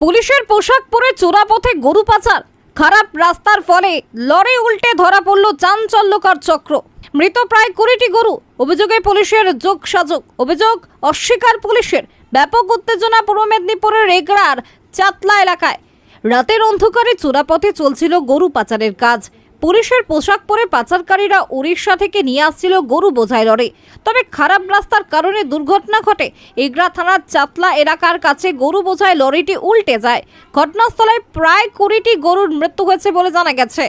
পুলিশের পোশাক পরে চোরাপথে গরু পাচার, খারাপ রাস্তার ফলে লরি উল্টে ধরা পড়ল চাঞ্চল্যকর চক্র। মৃত প্রায় 20টি গরু। অভিযোগে পুলিশের যোগসাজগ, অভিযোগ অস্বীকার পুলিশের। ব্যাপক উত্তেজনা পূর্ব মেদিনীপুরের এগড়ার চাতলা এলাকায়। রাতের অন্ধকারে চোরাপথে চলছিল গরু পাচারের কাজ। পুলিশের পোশাক পরে পাচারকারীরা উড়িষ্যা থেকে নিয়ে আসছিল গরু বোঝাই লরি। তবে খারাপ রাস্তার কারণে দুর্ঘটনা ঘটে। এগড়া থানার চাতলা এলাকার কাছে গরু বোঝাই লরিটি উল্টে যায়। ঘটনাস্থলে প্রায় 20টি গরুর মৃত্যু হয়েছে বলে জানা গেছে।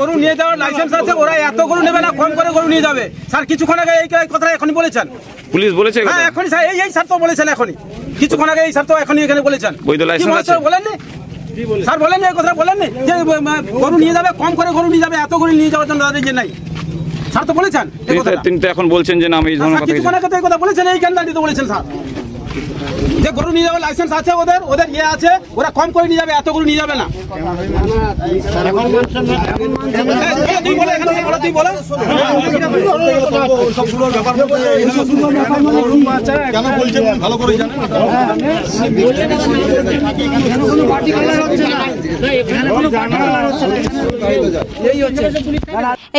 গরু নিয়ে যাওয়ার লাইসেন্স আছে, ওরা এত গরু নেবে না, কম করে গরু নিয়ে যাবে। স্যার কিছুক্ষণ আগে এই কথা এখনই বলেছেন, পুলিশ বলেছে। হ্যাঁ এখনই স্যার এই স্যার তো বলেছেন, এখনই কিছুক্ষণ আগে এই স্যার তো এখনই এখানে বলেছেন। বৈধ লাইসেন্স আছে বলেননি স্যার, বলেননি এই কথা বলেননি যে গরু নিয়ে যাবে, কম করে গরু নিয়ে যাবে, এত গরু নিয়ে যাওয়ার জন্য যে নাই। স্যার তো বলেছেন, তিনি তো এখন বলছেন যে না আমি এই ধরনের কথা কিছুক্ষণ আগে তো এই কথা বলেছেন, এই কেন তো বলেছেন স্যার যে গরু নিয়ে যাওয়ার লাইসেন্স আছে, ওদের ইয়ে আছে, ওরা কম করে নিয়ে যাবে, এত গরু নিয়ে যাবে না।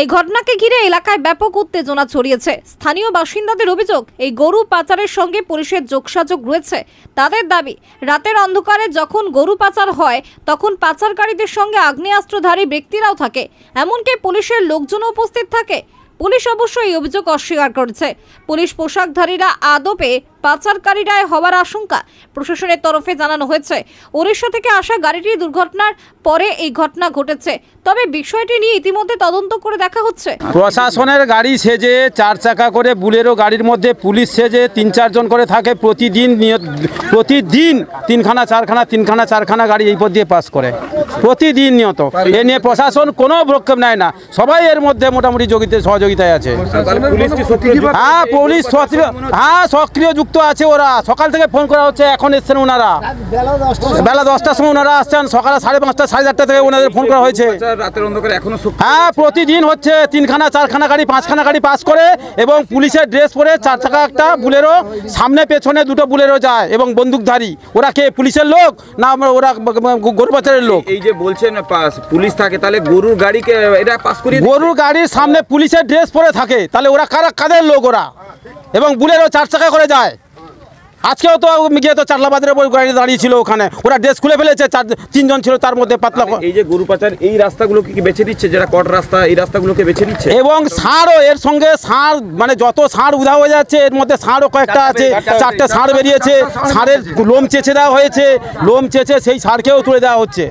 এই ঘটনাকে ঘিরে এলাকায় ব্যাপক উত্তেজনা ছড়িয়েছে। স্থানীয় বাসিন্দাদের অভিযোগ, এই গরু পাচারের সঙ্গে পুলিশের যোগসাজগ রয়েছে। তাদের দাবি, রাতের অন্ধকারে যখন গরু পাচার হয় তখন পাচারকারীদের সঙ্গে আগ্নেয়াস্ত্রধারী ব্যক্তিরাও থাকে, এমনকি পুলিশের লোকজনও উপস্থিত থাকে। পুলিশ অবশ্য এই অভিযোগ অস্বীকার করেছে। পুলিশ পোশাকধারীরা আদপে পাচারকারীরাই হওয়ার আশঙ্কা প্রশাসনের তরফে জানানো হয়েছে। উড়িষ্যা থেকে আসা গাড়িটি দুর্ঘটনার পরে এই ঘটনা ঘটেছে, তবে বিষয়টি নিয়ে ইতিমধ্যে তদন্ত করে দেখা হচ্ছে। প্রশাসনের গাড়ি সেজে 4 চাকা করে বুলেরো গাড়ির মধ্যে পুলিশ সেজে 3-4 জন করে থাকে। প্রতিদিন 3খানা 4খানা গাড়ি এই পথ দিয়ে পাস করে প্রতিদিন নিয়ত। এ নিয়ে প্রশাসন কোনো ভ্রক্ষেপ নেয় না, সবাই এর মধ্যে মোটামুটি সহযোগিতায় আছে। হ্যাঁ পুলিশ সক্রিয় যুক্ত আছে। ওরা সকাল থেকে ফোন করা হচ্ছে, এখন এসছেন ওনারা বেলা 10টার সময় ওনারা আসছেন। সকালে 5:30 4:30 থেকে ওনাদের ফোন করা হয়েছে। হ্যাঁ প্রতিদিন হচ্ছে 3খানা 4খানা গাড়ি 5খানা গাড়ি পাস করে এবং পুলিশের ড্রেস পরে 4 চাকা একটা বুলেরো, সামনে পেছনে 2টো বুলেরো যায় এবং বন্দুকধারী। ওরা কে পুলিশের লোক না ওরা গরু পাচারের লোক? এই যে বলছেন পুলিশ থাকে, তাহলে গরুর গাড়িকে এটা পাস করিয়ে, গরুর গাড়ির সামনে পুলিশের ড্রেস পরে থাকে, তাহলে ওরা কাদের লোক ওরা? এবং বুলেরো 4 চাকা করে যায়। আজকেও তো গিয়ে তো চাটলা বাজারের উপর গাড়ি দাঁড়িয়ে ছিল, ওখানে ওরা ড্রেস খুলে ফেলেছে। 3 জন ছিল, তার মধ্যে পাতলা। এই যে গরু পাচার এই রাস্তাগুলোকে কি বেছে দিচ্ছে, যেটা কট রাস্তা এই রাস্তাগুলোকে বেছে দিচ্ছে। এবং ষাঁড়ও এর সঙ্গে ষাঁড়, মানে যত ষাঁড় উধা হয়ে যাচ্ছে এর মধ্যে ষাঁড়ও কয়েকটা আছে। 4টে ষাঁড় বেরিয়েছে, ষাঁড়ের লোম চেঁচে দেওয়া হয়েছে, লোম চেঁচে সেই ষাঁড়কেও তুলে দেওয়া হচ্ছে।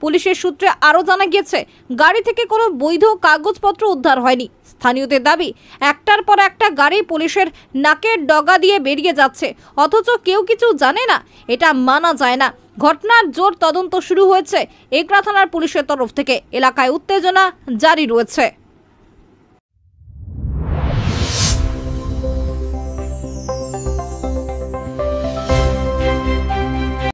পুলিশের সূত্রে আরও জানা গিয়েছে, গাড়ি থেকে কোনো বৈধ কাগজপত্র উদ্ধার হয়নি। স্থানীয়দের দাবি, একটার পর একটা গাড়ি পুলিশের নাকের ডগা দিয়ে বেরিয়ে যাচ্ছে, অথচ কেউ কিছু জানে না। এটা মানা যায় না। ঘটনার জোর তদন্ত শুরু হয়েছে এগড়া থানার পুলিশের তরফ থেকে। এলাকায় উত্তেজনা জারি রয়েছে।